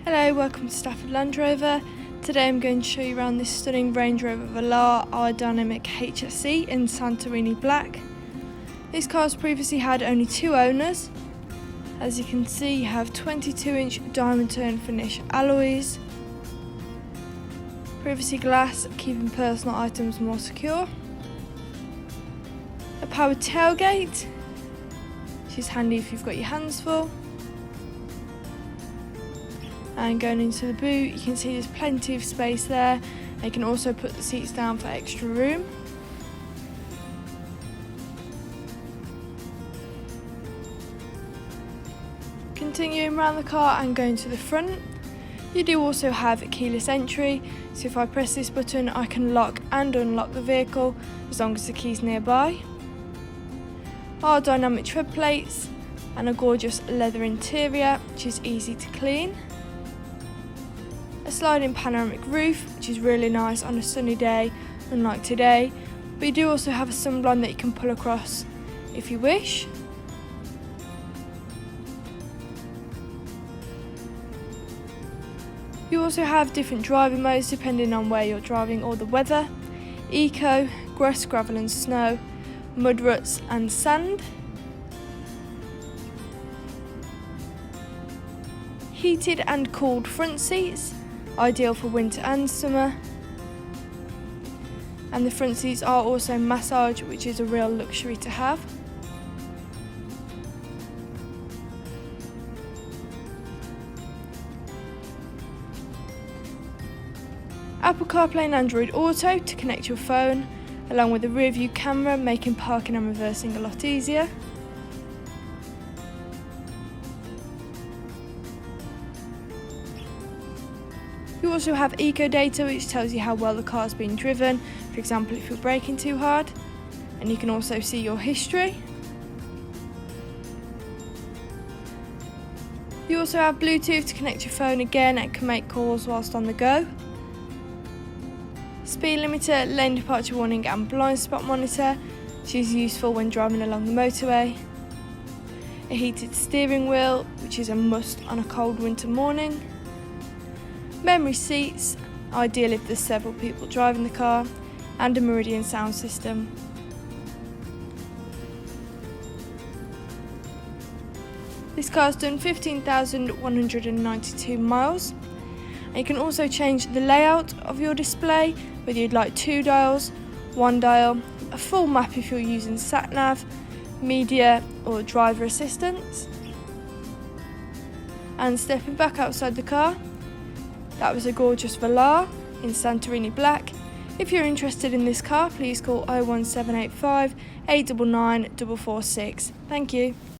Hello, welcome to Stafford Land Rover. Today I'm going to show you around this stunning Range Rover Velar aerodynamic HSE in Santorini Black. This car has previously had only 2 owners. As you can see, you have 22-inch diamond tone finish alloys, privacy glass keeping personal items more secure, a powered tailgate, which is handy if you've got your hands full. And going into the boot, you can see there's plenty of space there. And you can also put the seats down for extra room. Continuing around the car and going to the front, you do also have a keyless entry. So if I press this button, I can lock and unlock the vehicle as long as the key's nearby. Our dynamic tread plates and a gorgeous leather interior, which is easy to clean. A sliding panoramic roof, which is really nice on a sunny day, unlike today, but you do also have a sunblind that you can pull across if you wish. You also have different driving modes depending on where you're driving or the weather: eco, grass, gravel and snow, mud ruts and sand. Heated and cooled front seats, ideal for winter and summer. And the front seats are also massage, which is a real luxury to have. Apple CarPlay and Android Auto to connect your phone, along with a rear view camera, making parking and reversing a lot easier. You also have eco data, which tells you how well the car's been driven, for example if you're braking too hard, and you can also see your history. You also have Bluetooth to connect your phone again and can make calls whilst on the go. Speed limiter, lane departure warning and blind spot monitor, which is useful when driving along the motorway. A heated steering wheel, which is a must on a cold winter morning. Memory seats, ideal if there's several people driving the car, and a Meridian sound system. This car's done 15,192 miles. And you can also change the layout of your display, whether you'd like 2 dials, 1 dial, a full map if you're using sat-nav, media or driver assistance. And stepping back outside the car, that was a gorgeous Velar in Santorini Black. If you're interested in this car, please call 01785 899 446. Thank you.